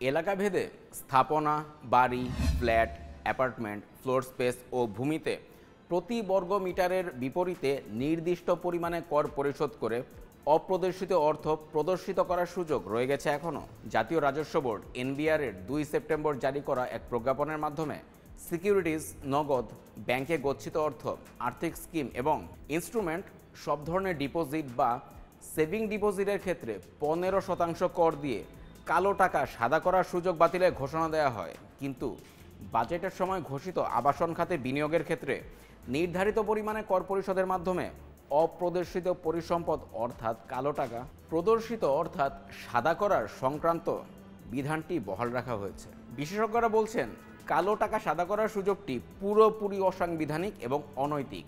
এলাকাভেদে স্থাপনা, বাড়ি, flat, apartment, floor space ও ভূমিতে প্রতি বর্গ মিটারের বিপরীতে নির্দিষ্ট পরিমাণে কর পরিশোধ করে অপ্রদর্শিত অর্থ প্রদর্শিত করার সুযোগ রয়ে গেছে এখনও। জাতীয় রাজস্ব বোর্ড এনবিআরের 2 সেপ্টেম্বর জারি করা এক প্রজ্ঞাপনের মাধ্যমে সিকিউরিটিজ, নগদ, ব্যাংকে গচ্ছিত অর্থ, আর্থিক স্কিম এবং ইনস্ট্রুমেন্ট, সব ধরনের ডিপোজিট বা সেভিং ডিপোজিটের ক্ষেত্রে 15% কর দিয়ে কালো টাকা সাদা করার সুযোগ বাতিলের ঘোষণা দেওয়া হয়। কিন্তু বাজেটের সময় ঘোষিত আবাসন খাতে বিনিয়োগের ক্ষেত্রে নির্ধারিত পরিমাণে কর পরিশোধের মাধ্যমে অপ্রদর্শিত পরিসম্পদ অর্থাৎ কালো টাকা প্রদর্শিত অর্থাৎ সাদা করার সংক্রান্ত বিধানটি বহাল রাখা হয়েছে। বিশেষজ্ঞরা বলছেন, কালো টাকা সাদা করার সুযোগটি পুরোপুরি অসাংবিধানিক এবং অনৈতিক।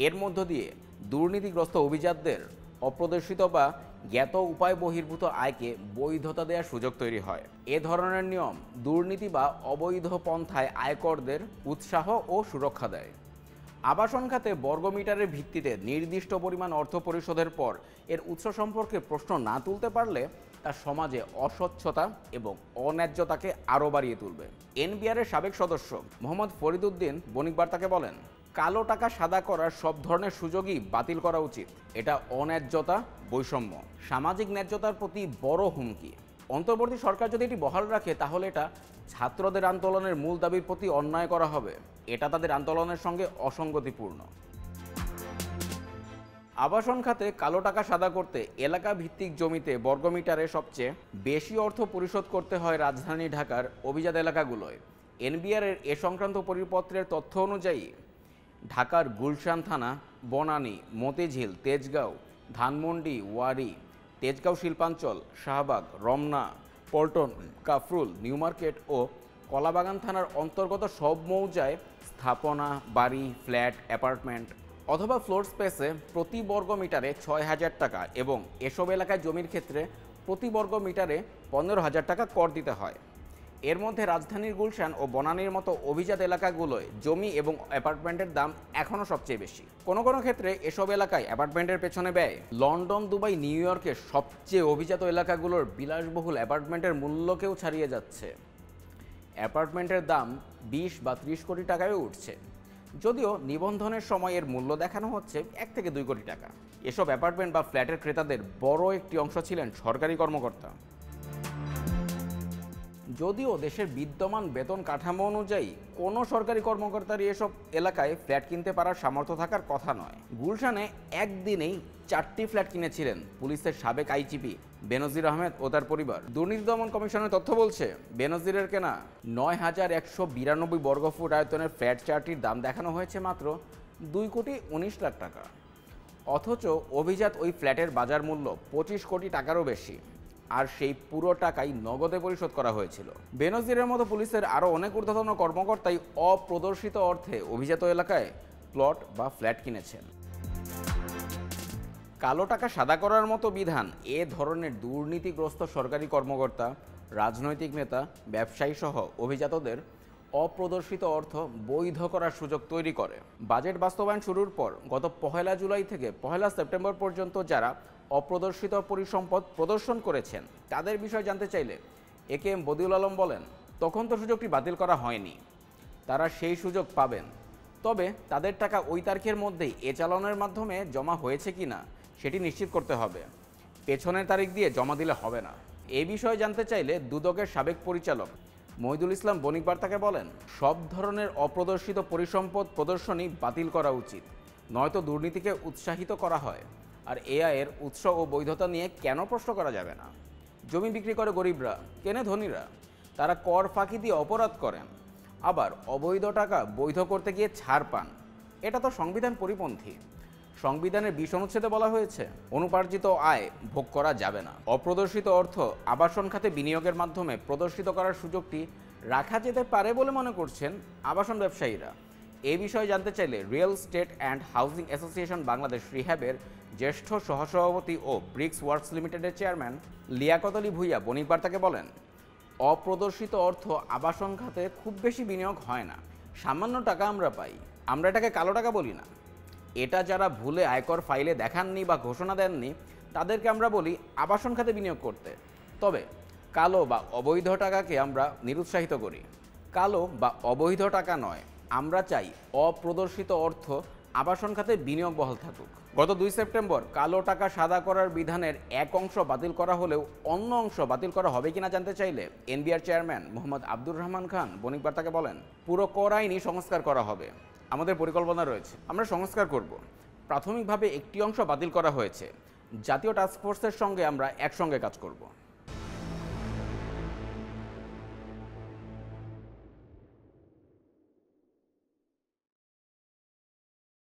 এর মধ্য দিয়ে দুর্নীতিগ্রস্ত অভিজাতদের অপ্রদর্শিত বা জ্ঞাত উপায় বহির্ভূত আয়কে বৈধতা দেওয়ার সুযোগ তৈরি হয়। এ ধরনের নিয়ম দুর্নীতি বা অবৈধ পন্থায় আয়করদের উৎসাহ ও সুরক্ষা দেয়। আবাসন খাতে বর্গমিটারের ভিত্তিতে নির্দিষ্ট পরিমাণ অর্থ পরিশোধের পর এর উৎস সম্পর্কে প্রশ্ন না তুলতে পারলে তা সমাজে অস্বচ্ছতা এবং অন্যায্যতাকে আরও বাড়িয়ে তুলবে। এনবিআরের সাবেক সদস্য মোহাম্মদ ফরিদউদ্দিন বণিক বার্তাকে বলেন, কালো টাকা সাদা করার সব ধরনের সুযোগই বাতিল করা উচিত। এটা অন্যায্যতা, বৈষম্য, সামাজিক ন্যায্যতার প্রতি বড় হুমকি। অন্তর্বর্তী সরকার যদি এটি বহাল রাখে তাহলে এটা ছাত্রদের আন্দোলনের মূল দাবির প্রতি অন্যায় করা হবে। এটা তাদের আন্দোলনের সঙ্গে অসঙ্গতিপূর্ণ। আবাসন খাতে কালো টাকা সাদা করতে এলাকা ভিত্তিক জমিতে বর্গমিটারে সবচেয়ে বেশি অর্থ পরিশোধ করতে হয় রাজধানী ঢাকার অভিজাত এলাকাগুলোয়। এনবিআরের এ সংক্রান্ত পরিপত্রের তথ্য অনুযায়ী ঢাকার গুলশান থানা, বনানী, মতিঝিল, তেজগাঁও, ধানমন্ডি, ওয়ারী, তেজগাঁও শিল্পাঞ্চল, শাহবাগ, রমনা, পল্টন, কাফরুল, নিউ মার্কেট ও কলাবাগান থানার অন্তর্গত সব মৌজায় স্থাপনা, বাড়ি, ফ্ল্যাট, অ্যাপার্টমেন্ট অথবা ফ্লোর স্পেসে প্রতি বর্গ মিটারে 6,000 টাকা এবং এসব এলাকায় জমির ক্ষেত্রে প্রতি বর্গ মিটারে 15,000 টাকা কর দিতে হয়। এর মধ্যে রাজধানীর গুলশান ও বনানীর মতো অভিজাত এলাকাগুলোয় জমি এবং অ্যাপার্টমেন্টের দাম এখনও সবচেয়ে বেশি। কোনো কোনো ক্ষেত্রে এসব এলাকায় অ্যাপার্টমেন্টের পেছনে ব্যয় লন্ডন, দুবাই, নিউ ইয়র্কের সবচেয়ে অভিজাত এলাকাগুলোর বিলাসবহুল অ্যাপার্টমেন্টের মূল্যকেও ছাড়িয়ে যাচ্ছে। অ্যাপার্টমেন্টের দাম 20 বা 30 কোটি টাকায় উঠছে, যদিও নিবন্ধনের সময় এর মূল্য দেখানো হচ্ছে 1 থেকে 2 কোটি টাকা। এসব অ্যাপার্টমেন্ট বা ফ্ল্যাটের ক্রেতাদের বড় একটি অংশ ছিলেন সরকারি কর্মকর্তা। যদিও দেশের বিদ্যমান বেতন কাঠামো অনুযায়ী কোনো সরকারি কর্মকর্তারই এসব এলাকায় ফ্ল্যাট কিনতে পারার সামর্থ্য থাকার কথা নয়। গুলশানে একদিনেই 4টি ফ্ল্যাট কিনেছিলেন পুলিশের সাবেক আইজিপি বেনজির আহমেদ ও তার পরিবার। দুর্নীতি দমন কমিশনের তথ্য বলছে, বেনজিরের কেনা 9,192 বর্গফুট আয়তনের ফ্ল্যাট 4টির দাম দেখানো হয়েছে মাত্র 2,19 লাখ টাকা। অথচ অভিজাত ওই ফ্ল্যাটের বাজার মূল্য 25 কোটি টাকারও বেশি, আর সেই পুরো টাকাই নগদে পরিশোধ করা হয়েছিল। বেনজিরের মতো পুলিশের আরও অনেক ঊর্ধ্বতন কর্মকর্তাই অপ্রদর্শিত অর্থে অভিজাত এলাকায় প্লট বা ফ্ল্যাট কিনেছেন। কালো টাকা সাদা করার মতো বিধান এ ধরনের দুর্নীতিগ্রস্ত সরকারি কর্মকর্তা, রাজনৈতিক নেতা, ব্যবসায়ী সহ অভিজাতদের অপ্রদর্শিত অর্থ বৈধ করার সুযোগ তৈরি করে। বাজেট বাস্তবায়ন শুরুর পর গত 1 জুলাই থেকে 1 সেপ্টেম্বর পর্যন্ত যারা অপ্রদর্শিত পরিসম্পদ প্রদর্শন করেছেন তাদের বিষয় জানতে চাইলে একেএম বদিউল আলম বলেন, তখন তো সুযোগটি বাতিল করা হয়নি, তারা সেই সুযোগ পাবেন। তবে তাদের টাকা ওই তারিখের মধ্যেই চালানের মাধ্যমে জমা হয়েছে কিনা সেটি নিশ্চিত করতে হবে। পেছনের তারিখ দিয়ে জমা দিলে হবে না। এই বিষয়ে জানতে চাইলে দুদকের সাবেক পরিচালক মহিদুল ইসলাম বণিক বার্তাকে বলেন, সব ধরনের অপ্রদর্শিত পরিসম্পদ প্রদর্শনী বাতিল করা উচিত, নয়তো দুর্নীতিকে উৎসাহিত করা হয়। আর এর উৎস ও বৈধতা নিয়ে কেন প্রশ্ন করা যাবে না? জমি বিক্রি করে গরিবরা, কেনে ধনীরা। তারা কর ফাঁকি দিয়ে অপরাধ করেন, আবার অবৈধ টাকা বৈধ করতে গিয়ে ছাড় পান। এটা তো সংবিধান পরিপন্থী। সংবিধানের 20 অনুচ্ছেদে বলা হয়েছে, অনুপার্জিত আয় ভোগ করা যাবে না। অপ্রদর্শিত অর্থ আবাসন খাতে বিনিয়োগের মাধ্যমে প্রদর্শিত করার সুযোগটি রাখা যেতে পারে বলে মনে করছেন আবাসন ব্যবসায়ীরা। এই বিষয়ে জানতে চাইলে real estate and housing association Bangladesh রিহ্যাবের জ্যেষ্ঠ সহসভাপতি ও ব্রিক্স ওয়ার্কস লিমিটেডের চেয়ারম্যান লিয়াকত আলী ভূঁইয়া বণিক বার্তাকে বলেন, অপ্রদর্শিত অর্থ আবাসন খাতে খুব বেশি বিনিয়োগ হয় না, সামান্য টাকা আমরা পাই। আমরা এটাকে কালো টাকা বলি না। এটা যারা ভুলে আয়কর ফাইলে দেখাননি বা ঘোষণা দেননি তাদেরকে আমরা বলি আবাসন খাতে বিনিয়োগ করতে। তবে কালো বা অবৈধ টাকাকে আমরা নিরুৎসাহিত করি। কালো বা অবৈধ টাকা নয়, আমরা চাই অপ্রদর্শিত অর্থ আবাসন খাতে বিনিয়োগ বহাল থাকুক। গত 2 সেপ্টেম্বর কালো টাকা সাদা করার বিধানের এক অংশ বাতিল করা হলেও অন্য অংশ বাতিল করা হবে কিনা জানতে চাইলে এনবিআর চেয়ারম্যান মোহাম্মদ আব্দুর রহমান খান বণিক বার্তাকে বলেন, পুরো কর আইনই সংস্কার করা হবে। আমাদের পরিকল্পনা রয়েছে, আমরা সংস্কার করব। প্রাথমিকভাবে একটি অংশ বাতিল করা হয়েছে। জাতীয় টাস্কফোর্সের সঙ্গে আমরা একসঙ্গে কাজ করব।